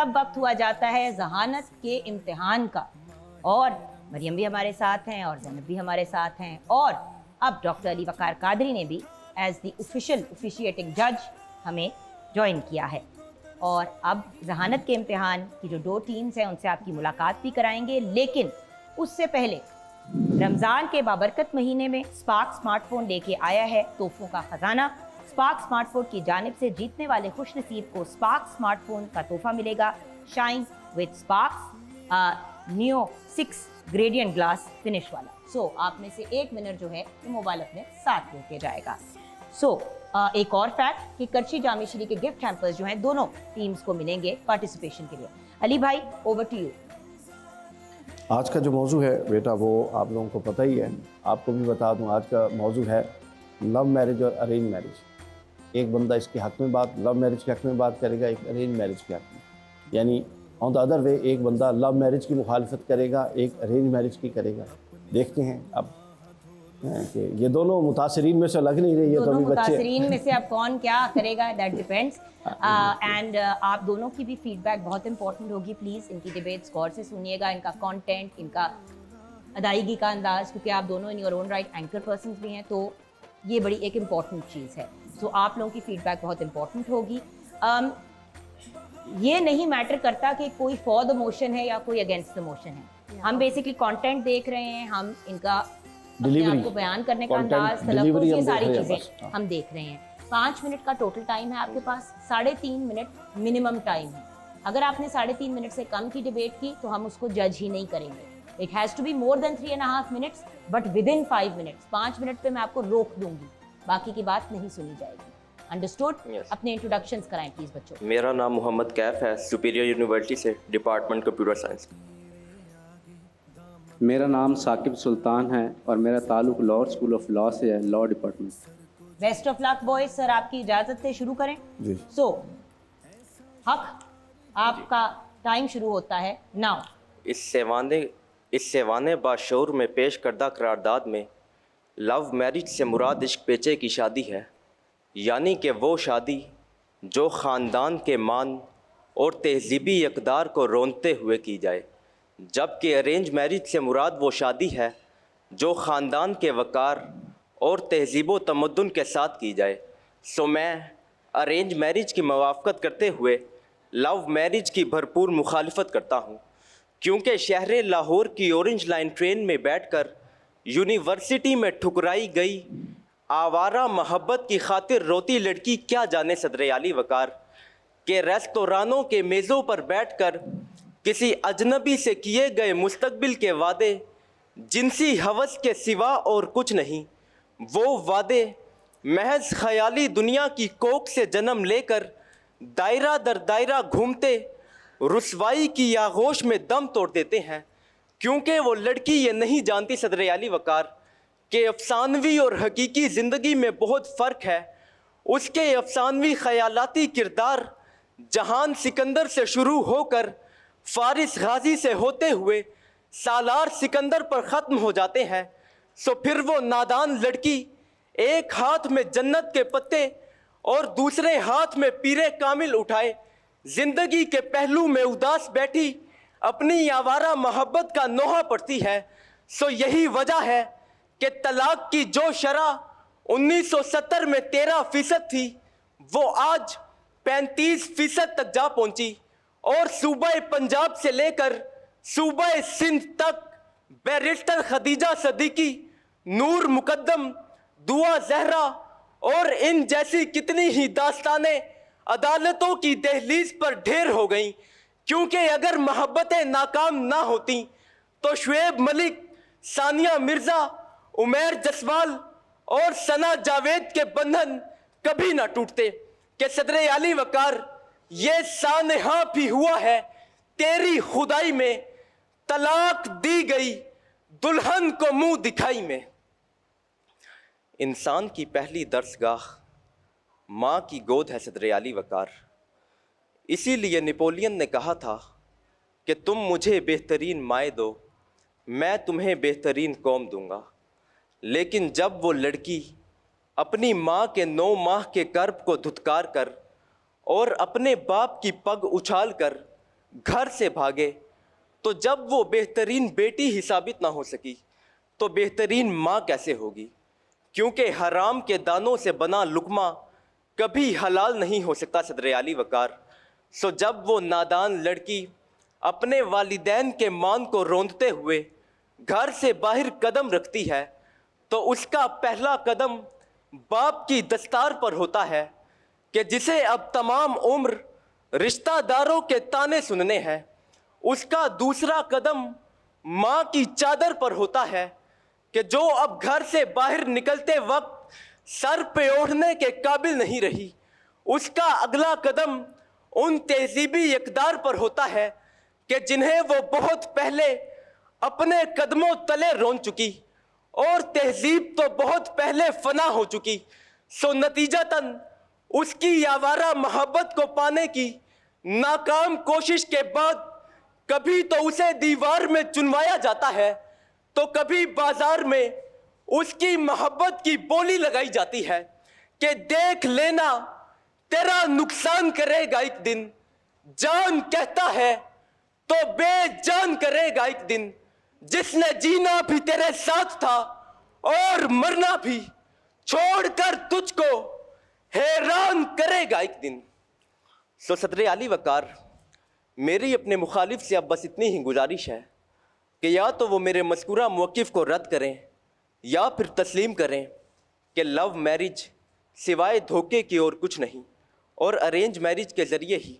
اب وقت ہوا جاتا ہے ذہانت کے امتحان کا، اور مریم بھی ہمارے ساتھ ہیں اور زینب بھی ہمارے ساتھ ہیں، اور اب ڈاکٹر علی وقار قادری نے بھی ایز دی officiating جج ہمیں جوائن کیا ہے، اور اب ذہانت کے امتحان کی جو 2 ٹیمز ہیں ان سے آپ کی ملاقات بھی کرائیں گے، لیکن اس سے پہلے رمضان کے بابرکت مہینے میں اسپارک اسمارٹ فون لے کے آیا ہے تحفوں کا خزانہ۔ اسپارک اسمارٹ فون کی جانب سے جیتنے والے خوش نصیب کو اسپارک اسمارٹ فون کا تحفہ ملے گا، shine with sparks new 6 gradient glass finish والا۔ سو آپ میں سے ایک ونر جو ہے وہ موبائل اپنے ساتھ لے کے جائے گا۔ سو ایک اور فیکٹ کہ کرچی جامع شریف کے گفٹ ہیمپرز جو ہیں دونوں ٹیمز کو ملیں گے پارٹیسپیشن کے لیے۔ علی بھائی اوور ٹو یو۔ آج کا جو موضوع ہے بیٹا وہ آپ لوگوں کو پتہ ہی ہے، آپ کو بھی بتا دوں، آج کا موضوع ہے لو میرج اور ارینج میرج۔ ایک بندہ اس کے حق میں لو میرج کے حق میں بات کرے گا، ایک ارینج میرج کے حق میں، یعنی آن دا ادر وے ایک بندہ لو میرج کی مخالفت کرے گا، ایک ارینج میرج کی کرے گا۔ دیکھتے ہیں اب کہ یہ دونوں متاثرین میں سے لگ نہیں رہی ہے، تو ابھی بچے متاثرین میں سے اب کون کیا کرے گا دیٹ ڈیپینڈس، اینڈ آپ دونوں کی بھی فیڈ بیک بہت امپورٹنٹ ہوگی، پلیز ان کی ڈیبیٹس غور سے سنیے گا، ان کا کانٹینٹ، ان کا ادائیگی کا انداز، کیونکہ آپ دونوں in your own right anchor persons بھی ہیں، تو یہ بڑی ایک امپورٹنٹ چیز ہے۔ سو آپ لوگوں کی فیڈ بیک بہت امپورٹنٹ ہوگی۔ یہ نہیں میٹر کرتا کہ کوئی فار دا موشن ہے یا کوئی اگینسٹ دا موشن ہے، ہم بیسکلی کانٹینٹ دیکھ رہے ہیں، ہم ان کا اپنے آپ کو بیان کرنے کا انداز، تلفظ، یہ ساری چیزیں ہم دیکھ رہے ہیں۔ 5 منٹ کا ٹوٹل ٹائم ہے آپ کے پاس، 3.5 منٹ منیمم ٹائم ہے۔ اگر آپ نے 3.5 منٹ سے کم کی ڈیبیٹ کی تو ہم اس کو جج ہی نہیں کریں گے۔ It has to be more than 3.5 minutes but with in 5 minutes. 5 minute پہ میں آپ کو روک دوں گی، باقی کی بات نہیں سنی جائے گی۔ انڈرسٹوڈ؟ اپنے انٹروڈکشنز کرائیں پلیز بچوں۔ میرا نام محمد کیف ہے، سپیریئر یونیورسٹی سے، ڈپارٹمنٹ کمپیوٹر سائنس۔ میرا نام ثاقب سلطان ہے اور میرا تعلق لاہور اسکول آف لاء سے ہے، law department. Best of luck boys, sir آپ کی اجازت سے شروع کریں۔ جی سو حق آپ کا ٹائم شروع ہوتا ہے ناؤ۔ اس سیوانے باشعور میں پیش کردہ قرارداد میں لو میرج سے مراد عشق پیچے کی شادی ہے، یعنی کہ وہ شادی جو خاندان کے مان اور تہذیبی اقدار کو رونتے ہوئے کی جائے، جبکہ ارینج میرج سے مراد وہ شادی ہے جو خاندان کے وقار اور تہذیب و تمدن کے ساتھ کی جائے۔ سو میں ارینج میرج کی موافقت کرتے ہوئے لو میرج کی بھرپور مخالفت کرتا ہوں، کیونکہ شہر لاہور کی اورنج لائن ٹرین میں بیٹھ کر یونیورسٹی میں ٹھکرائی گئی آوارہ محبت کی خاطر روتی لڑکی کیا جانے صدر علی وقار کہ ریستورانوں کے میزوں پر بیٹھ کر کسی اجنبی سے کیے گئے مستقبل کے وعدے جنسی ہوس کے سوا اور کچھ نہیں، وہ وعدے محض خیالی دنیا کی کوکھ سے جنم لے کر دائرہ در دائرہ گھومتے رسوائی کی آغوش میں دم توڑ دیتے ہیں، کیونکہ وہ لڑکی یہ نہیں جانتی صدر علی وقار کہ افسانوی اور حقیقی زندگی میں بہت فرق ہے۔ اس کے افسانوی خیالاتی کردار جہان سکندر سے شروع ہو کر فارس غازی سے ہوتے ہوئے سالار سکندر پر ختم ہو جاتے ہیں۔ سو پھر وہ نادان لڑکی ایک ہاتھ میں جنت کے پتے اور دوسرے ہاتھ میں پیرے کامل اٹھائے زندگی کے پہلو میں اداس بیٹھی اپنی آوارہ محبت کا نوحہ پڑھتی ہے۔ سو یہی وجہ ہے کہ طلاق کی جو شرح 1970 میں 13% تھی وہ آج 35% تک جا پہنچی، اور صوبہ پنجاب سے لے کر صوبہ سندھ تک بیرسٹر خدیجہ صدیقی، نور مقدم، دعا زہرا اور ان جیسی کتنی ہی داستانیں عدالتوں کی دہلیز پر ڈھیر ہو گئیں، کیونکہ اگر محبتیں ناکام نہ ہوتیں تو شعیب ملک، ثانیہ مرزا، عمیر جسوال اور ثنا جاوید کے بندھن کبھی نہ ٹوٹتے کہ صدر علی وقار یہ سانحہ بھی ہوا ہے تیری خدائی میں، طلاق دی گئی دلہن کو منہ دکھائی میں۔ انسان کی پہلی درسگاہ ماں کی گود ہے صدر علی وقار، اسی لیے نیپولین نے کہا تھا کہ تم مجھے بہترین مائیں دو، میں تمہیں بہترین قوم دوں گا۔ لیکن جب وہ لڑکی اپنی ماں کے 9 ماہ کے کرب کو دھتکار کر اور اپنے باپ کی پگ اچھال کر घर से भागे, तो जब वो बेहतरीन बेटी ही साबित ना हो सकी तो बेहतरीन माँ कैसे होगी, क्योंकि हराम के दानों से बना लुकमा कभी हलाल नहीं हो सकता। सदर आली वकार। सो जब वो नादान लड़की अपने वालिदैन के मान को रोंदते हुए घर से बाहर कदम रखती है तो उसका पहला कदम बाप की दस्तार पर होता है कि जिसे अब तमाम उम्र रिश्तेदारों के ताने सुनने हैं। उसका दूसरा कदम माँ की चादर पर होता है कि जो अब घर से बाहर निकलते वक्त सर पे ओढ़ने के काबिल नहीं रही। उसका अगला कदम उन तहजीबी इक़दार पर होता है कि जिन्हें वो बहुत पहले अपने कदमों तले रोन चुकी और तहजीब तो बहुत पहले फना हो चुकी। सो नतीजतन उसकी आवारा मोहब्बत को पाने की नाकाम कोशिश के बाद कभी तो उसे दीवार में चुनवाया जाता है तो कभी बाजार में उसकी मोहब्बत की बोली लगाई जाती है कि देख लेना तेरा नुकसान करेगा एक दिन। जान कहता है तो बेजान करेगा एक दिन। जिसने जीना भी तेरे साथ था और मरना भी छोड़कर तुझको हैरान करेगा एक दिन। सो सदर आली वकार, मेरी अपने मुखालिफ से अब बस इतनी ही गुजारिश है कि या तो वो मेरे मज़कूरा मौक़िफ़ को रद्द करें या फिर तस्लीम करें कि लव मैरिज सिवाय धोखे की और कुछ नहीं और अरेंज मैरिज के ज़रिए ही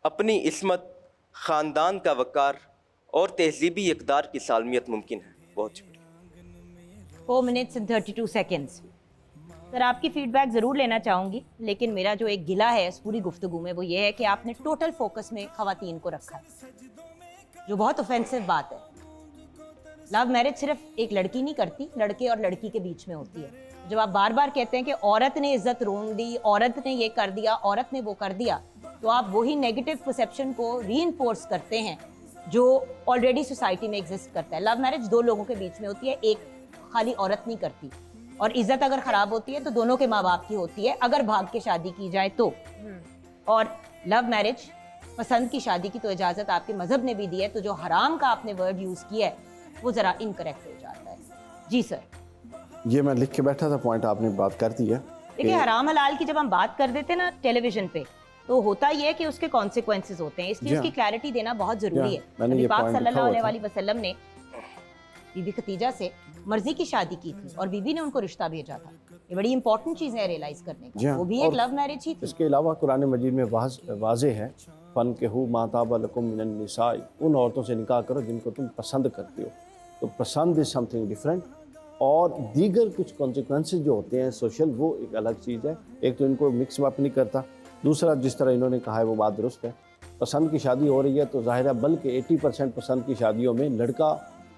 अपनी इस्मत, ख़ानदान का वक़ार और तहजीबी इक़दार की सालमियत मुमकिन है। बहुत शुक्रिया। 4 minutes and 32 seconds। सर आपकी फीडबैक ज़रूर लेना चाहूँगी, लेकिन मेरा जो एक गिला है इस पूरी गुफ्तगू में वो ये है कि आपने टोटल फोकस में ख़वातीन को रखा है, जो बहुत ऑफेंसिव बात है। लव मैरिज सिर्फ एक लड़की नहीं करती, लड़के और लड़की के बीच में होती है। जब आप बार बार कहते हैं कि औरत ने इज्जत रोन दी, औरत ने ये कर दिया, औरत ने वो कर दिया, तो आप वही नेगेटिव परसेप्शन को रीइंफोर्स करते हैं जो ऑलरेडी सोसाइटी में एग्जिस्ट करता है। लव मैरिज दो लोगों के बीच में होती है, एक खाली औरत नहीं करती। और इज्जत अगर ख़राब होती है तो दोनों के माँ बाप की होती है, अगर भाग के शादी की जाए तो। और लव मैरिज पसंद की शादी की तो इजाज़त आपके मज़हब ने भी दी है, तो जो हराम का आपने वर्ड यूज़ किया है वो ज़रा इनकरेक्ट हो जाता है। जी सर। ये मैं लिख के बैठा था, पॉइंट आपने बात कर दी है। देखिए, हराम हलाल की जब हम बात कर देते हैं ना टेलीविजन पे, तो होता ही है कि उसके कॉन्सिक्वेंसेस होते हैं, इसलिए उसकी क्लैरिटी देना बहुत ज़रूरी है। नबी पाक सल्लल्लाहु अलैहि वसल्लम ने बीबी खतीजा से मर्जी की शादी की थी और बीबी ने उनको रिश्ता भेजा था। ये बड़ी इंपॉर्टेंट चीज़ है रियलाइज करने का। वो भी एक लव मैरिज ही थी। इसके अलावा कुरान मजीद में वाज़े है, फ़न के हु माताब लकुम मिनन निसाई, उन औरतों से निकाह करो जिनको तुम पसंद करते हो। तो पसंद इज़ समथिंग डिफरेंट, और दीगर कुछ कॉन्सिक्वेंसेस जो होते हैं सोशल, वो एक अलग चीज़ है। एक तो इनको मिक्स अप नहीं करता, दूसरा जिस तरह इन्होंने कहा है वो बात दुरुस्त है। पसंद की शादी हो रही है तो ज़ाहिर है, बल्कि 80% पसंद की शादियों में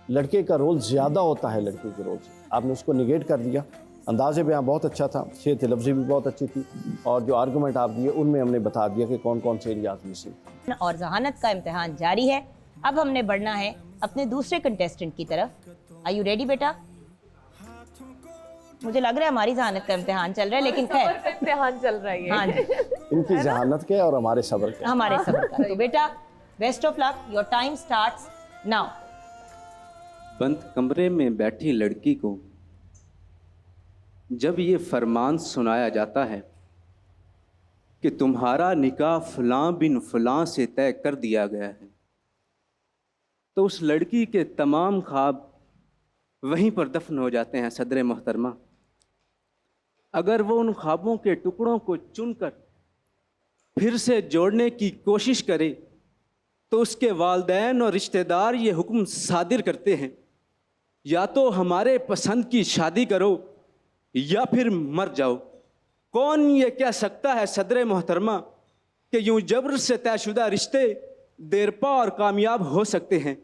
लड़के का रोल ज़्यादा होता है लड़की के रोल से। आपने उसको निगेट कर दिया। अंदाज़े बयां बहुत अच्छा था, शेत लफ्ज़ी भी बहुत अच्छी थी, और जो आर्गूमेंट आप दिए उनमें हमने बता दिया कि कौन कौन से एरियाज मिसिंग। और जहानत का इम्तिहान जारी है। अब हमने बढ़ना है अपने दूसरे कंटेस्टेंट की तरफ। आर यू रेडी बेटा? मुझे लग रहा है हमारी जहानत का इम्तिहान चल रहा है, लेकिन खैर इम्तिहान चल रहा है। हाँ जी, इनकी जहानत के और हमारे सब्र के। हमारे सब्र का। तो बेटा best of luck, your time starts now. बंद कमरे में बैठी लड़की को जब ये फरमान सुनाया जाता है कि तुम्हारा निकाह फलां बिन फलां से तय कर दिया गया है, तो उस लड़की के तमाम ख्वाब वहीं पर दफन हो जाते हैं। सदर मोहतरमा, अगर वो उन ख्वाबों के टुकड़ों को चुनकर फिर से जोड़ने की कोशिश करे तो उसके वालिदैन और रिश्तेदार ये हुक्म सादिर करते हैं, या तो हमारे पसंद की शादी करो या फिर मर जाओ। कौन ये कह सकता है सदर मोहतरमा कि यूं जबर से तयशुदा रिश्ते देरपा और कामयाब हो सकते हैं?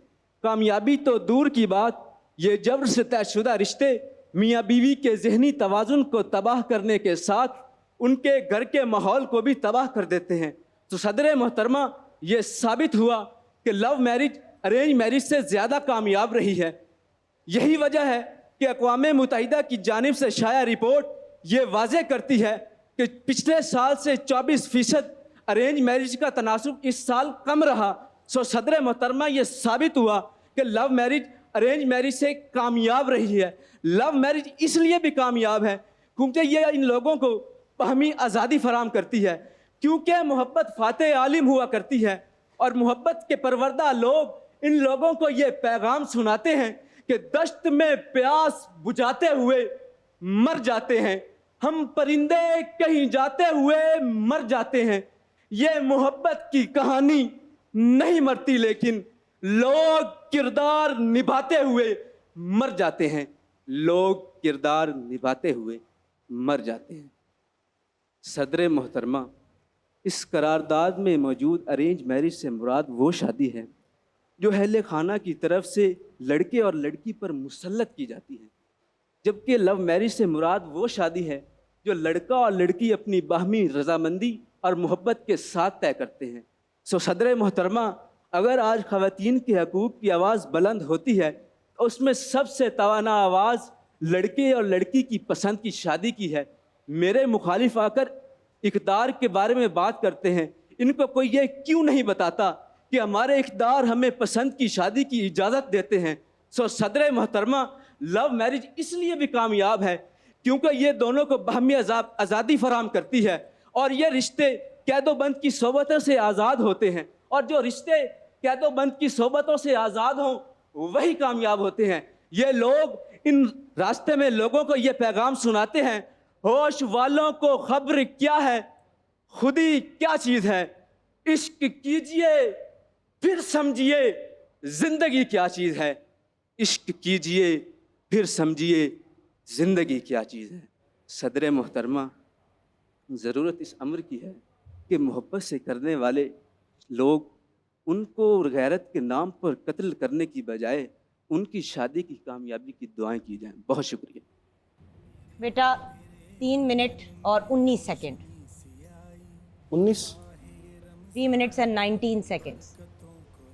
कामयाबी तो दूर की बात, ये जबर से तयशुदा रिश्ते मियाँ बीवी के ज़हनी तवाज़ुन को तबाह करने के साथ उनके घर के माहौल को भी तबाह कर देते हैं। तो सदर मोहतरमा, ये साबित हुआ कि लव मैरिज अरेंज मैरिज से ज़्यादा कामयाब रही है। यही वजह है कि अक़वाम मुत्तहिदा की जानिब से शाया रिपोर्ट ये वाज़े करती है कि पिछले साल से 24% अरेंज मैरिज का तनासुब इस साल कम रहा। सो सदर मोहतरमा ये साबित हुआ कि लव मैरिज अरेंज मैरिज से कामयाब रही है। लव मैरिज इसलिए भी कामयाब है क्योंकि ये इन लोगों को बाहमी आज़ादी फराम करती है, क्योंकि मोहब्बत फातेह आलिम हुआ करती है और मोहब्बत के परवरदा लोग इन लोगों को ये पैगाम सुनाते हैं कि दश्त में प्यास बुझाते हुए मर जाते हैं, हम परिंदे कहीं जाते हुए मर जाते हैं। ये मोहब्बत की कहानी नहीं मरती, लेकिन लोग किरदार निभाते हुए मर जाते हैं, लोग किरदार निभाते हुए मर जाते हैं। सदर मोहतरमा, इस करारदाद में मौजूद अरेंज मैरिज से मुराद वो शादी है जो अहले खाना की तरफ से लड़के और लड़की पर मुसल्लत की जाती है, जबकि लव मैरिज से मुराद वो शादी है जो लड़का और लड़की अपनी बाहमी रजामंदी और मोहब्बत के साथ तय करते हैं। सो सदर मोहतरमा, अगर आज ख़वातीन के हकूक़ की आवाज़ बुलंद होती है तो उसमें सबसे तवाना आवाज़ लड़के और लड़की की पसंद की शादी की है। मेरे मुखालिफ आकर इक़्तिदार के बारे में बात करते हैं, इनको कोई ये क्यों नहीं बताता कि हमारे इक़्तिदार हमें पसंद की शादी की इजाज़त देते हैं। सो सदर मोहतरमा, लव मैरिज इसलिए भी कामयाब है क्योंकि ये दोनों को बाहमी आज़ादी फराम करती है और ये रिश्ते कैदोबंद की सोबतों से आज़ाद होते हैं, और जो रिश्ते कैदोबंद की सोबतों से आज़ाद हों वही कामयाब होते हैं। ये लोग इन रास्ते में लोगों को ये पैगाम सुनाते हैं, होश वालों को खबर क्या है, खुदी क्या चीज़ है, इश्क कीजिए फिर समझिए ज़िंदगी क्या चीज़ है, इश्क कीजिए फिर समझिए ज़िंदगी क्या चीज़ है। सदर मोहतरमा, ज़रूरत इस अमर की है कि मोहब्बत से करने वाले लोग उनको गैरत के नाम पर कत्ल करने की बजाय उनकी शादी की कामयाबी की दुआएं की जाएं। बहुत शुक्रिया। बेटा 3 मिनट और 19 सेकंड। 19 3 minutes and 19 seconds.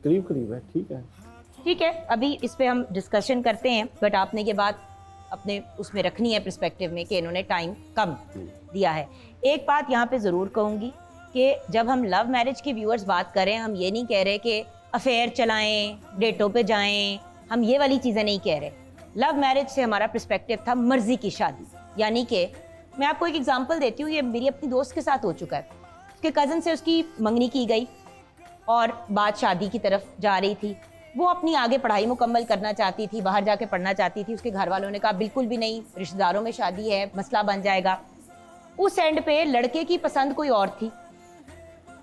करीब करीब है, ठीक है। ठीक है, अभी इस पे हम डिस्कशन करते हैं, बट आपने ये बात अपने उसमें रखनी है पर्सपेक्टिव में कि इन्होंने टाइम कम दिया है। एक बात यहाँ पे ज़रूर कहूँगी कि जब हम लव मैरिज की व्यूअर्स बात करें, हम ये नहीं कह रहे कि अफेयर चलाएं, डेटों पे जाएं, हम ये वाली चीज़ें नहीं कह रहे। लव मैरिज से हमारा पर्सपेक्टिव था मर्जी की शादी, यानी कि मैं आपको एक एग्जांपल देती हूँ, ये मेरी अपनी दोस्त के साथ हो चुका है। उसके कज़न से उसकी मंगनी की गई और बात शादी की तरफ जा रही थी। वो अपनी आगे पढ़ाई मुकम्मल करना चाहती थी, बाहर जाके पढ़ना चाहती थी। उसके घर वालों ने कहा बिल्कुल भी नहीं, रिश्तेदारों में शादी है, मसला बन जाएगा। उस एंड पे लड़के की पसंद कोई और थी।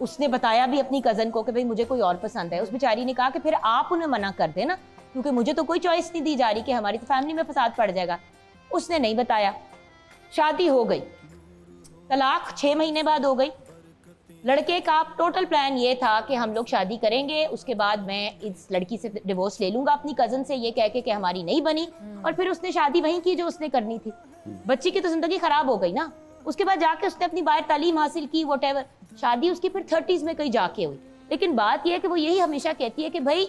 उसने बताया भी अपनी कज़न को कि भाई मुझे कोई और पसंद है। उस बेचारी ने कहा कि फिर आप उन्हें मना कर देना, क्योंकि मुझे तो कोई चॉइस नहीं दी जा रही कि हमारी तो फैमिली में फसाद पड़ जाएगा। उसने नहीं बताया, शादी हो गई, तलाक 6 महीने बाद हो गई। लड़के का टोटल प्लान ये था कि हम लोग शादी करेंगे, उसके बाद मैं इस लड़की से डिवोर्स ले लूंगा अपनी कज़न से, ये कह के कि हमारी नहीं बनी, और फिर उसने शादी वहीं की जो उसने करनी थी। बच्ची की तो जिंदगी खराब हो गई ना। उसके बाद जाके उसने अपनी बाहर तालीम हासिल की, वॉटेवर, शादी उसकी फिर 30s में कहीं जाके हुई। लेकिन बात यह है कि वो यही हमेशा कहती है कि भाई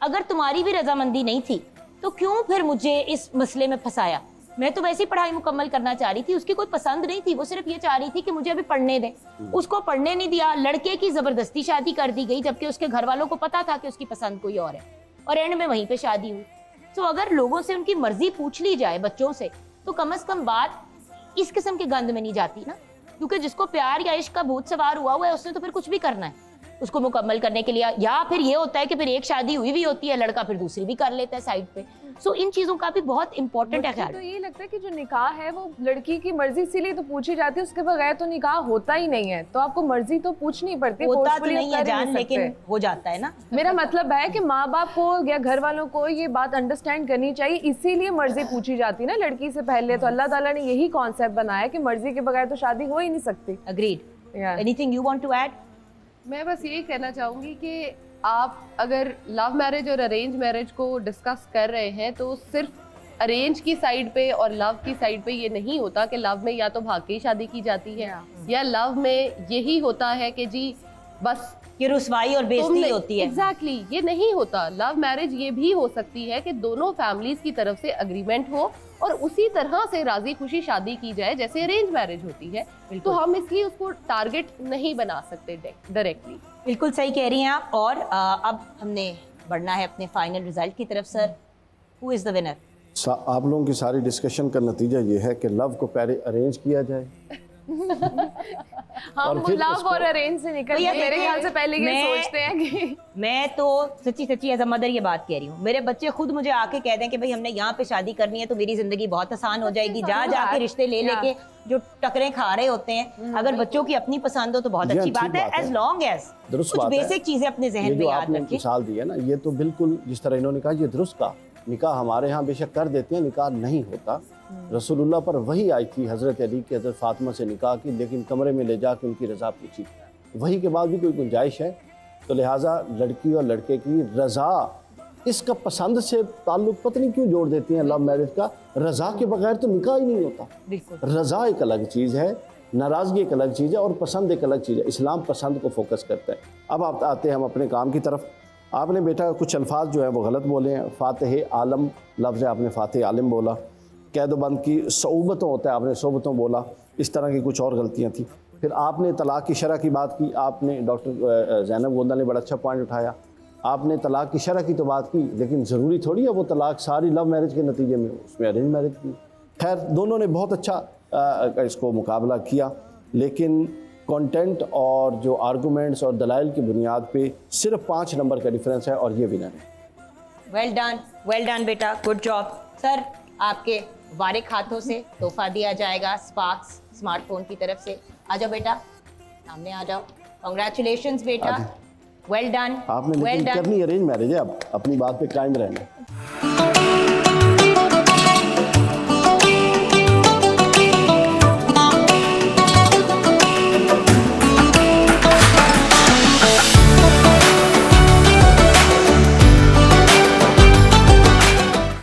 अगर तुम्हारी भी रजामंदी नहीं थी तो क्यों फिर मुझे इस मसले में फंसाया। मैं तो वैसे ही पढ़ाई मुकम्मल करना चाह रही थी, उसकी कोई पसंद नहीं थी, वो सिर्फ ये चाह रही थी कि मुझे अभी पढ़ने दें। उसको पढ़ने नहीं दिया, लड़के की जबरदस्ती शादी कर दी गई, जबकि उसके घर वालों को पता था कि उसकी पसंद कोई और है, और एंड में वहीं पे शादी हुई। तो अगर लोगों से उनकी मर्जी पूछ ली जाए, बच्चों से, तो कम से कम बात इस किस्म के गंद में नहीं जाती ना। क्योंकि जिसको प्यार या इश्क का भूत सवार हुआ है उसने तो फिर कुछ भी करना है उसको मुकम्मल करने के लिए। या फिर ये होता है कि फिर एक शादी हुई भी होती है, लड़का फिर दूसरी भी कर लेता है साइड पे। सो इन चीज़ों का भी बहुत इंपॉर्टेंट है ख्याल। तो ये लगता है कि जो निकाह है वो लड़की की मर्जी इसीलिए तो पूछी जाती है, उसके बगैर तो निकाह होता ही नहीं है। तो आपको मर्जी तो पूछनी पड़ती है, होता तो नहीं है जान, लेकिन हो जाता है ना। मेरा मतलब है कि माँ बाप को या घर वालों को ये बात अंडरस्टैंड करनी चाहिए, इसीलिए मर्जी पूछी जाती है ना लड़की से पहले। तो अल्लाह ताला ने यही कॉन्सेप्ट बनाया कि मर्जी के बगैर तो शादी हो ही नहीं सकती। Agreed. Anything you want to add? मैं बस यही कहना चाहूँगी कि आप अगर लव मैरिज और अरेंज मैरिज को डिस्कस कर रहे हैं तो सिर्फ अरेंज की साइड पे और लव की साइड पे ये नहीं होता कि लव में या तो भाग के ही शादी की जाती है, या लव में यही होता है कि जी बस कि रुसवाई और बेइज्जती होती है। एग्जैक्टली ये नहीं होता। लव मैरिज ये भी हो सकती है कि दोनों फैमिलीज की तरफ से अग्रीमेंट हो और उसी तरह से राजी खुशी शादी की जाए जैसे अरेंज मैरिज होती है। तो हम इसलिए उसको टारगेट नहीं बना सकते डायरेक्टली। बिल्कुल सही कह रही हैं आप। और अब हमने बढ़ना है अपने फाइनल रिजल्ट की तरफ। Sir, who is the winner? आप लोगों की सारी डिस्कशन का नतीजा ये है कि लव को पहले अरेंज किया जाए हम फिर लव उसको- और अरेंज से निकल भैया के मेरे देखिए, ख्याल से पहले ये मैं- सोचते हैं कि मैं तो सच्ची एज अ मदर ये बात कह रही हूँ, मेरे बच्चे खुद मुझे आके कह दें कि भाई हमने यहाँ पे शादी करनी है तो मेरी जिंदगी बहुत आसान हो जाएगी। जा जाके रिश्ते ले लेके जो टकरे खा रहे होते हैं, अगर बच्चों की अपनी पसंद हो तो बहुत जी हाँ, अच्छी ठीक बात है, बात है। एज लॉन्ग एज दुरुस्त कुछ बात है। बेसिक चीजें अपने ये जहन में जो याद आपने रखें। मिसाल दी है ना, ये तो बिल्कुल जिस तरह इन्होंने कहा, ये दुरुस्त का निकाह हमारे यहाँ बेशक कर देते हैं, निकाह नहीं होता। रसूलुल्लाह पर वही आई थी हज़रत अली की हज़रत फातिमा से निकाह की, लेकिन कमरे में ले जाकर उनकी रज़ा पूछी। वही के बाद भी कोई गुंजाइश है, तो लिहाजा लड़की और लड़के की रज़ा, इसका पसंद से ताल्लुक़ पता नहीं क्यों जोड़ देती हैं लव मैरिज का। रज़ा के बगैर तो निकाह ही नहीं होता। बिल्कुल रज़ा एक अलग चीज़ है, नाराज़गी एक अलग चीज़ है, और पसंद एक अलग चीज़ है। इस्लाम पसंद को फोकस करता है। अब आप आते हैं हम अपने काम की तरफ। आपने बेटा कुछ अल्फाज जो है वो गलत बोले हैं। फ़ातिह आलम लफ्ज़ है, आपने फ़ातिह आलिम बोला। कैद बंद की सोबतों होता है, आपने सोबतों बोला। इस तरह की कुछ और गलतियाँ थी। फिर आपने तलाक़ की शरह की बात की। आपने डॉक्टर ज़ैनब गोंदा ने बड़ा अच्छा पॉइंट उठाया। आपने तलाक़ की शरह की तो बात की, लेकिन ज़रूरी थोड़ी है वो तलाक़ सारी लव मैरिज के नतीजे में, उसमें अरेंज मैरिज की। खैर, दोनों ने बहुत अच्छा इसको मुकाबला किया, लेकिन कंटेंट और जो आर्गूमेंट्स और दलाइल की बुनियाद पे सिर्फ 5 नंबर का डिफरेंस है, और ये विनर है। वेल डन बेटा, गुड जॉब। सर, आपके वारिक हाथों से तोहफा दिया जाएगा स्पार्क्स स्मार्टफोन की तरफ से। आ जाओ बेटा, सामने आ जाओ। कांग्रेचुलेशंस बेटा, वेल डन। आपने वेल लेकिन डन। करनी अरेंज मैरिज है, अब अपनी बात पे कायम रहना।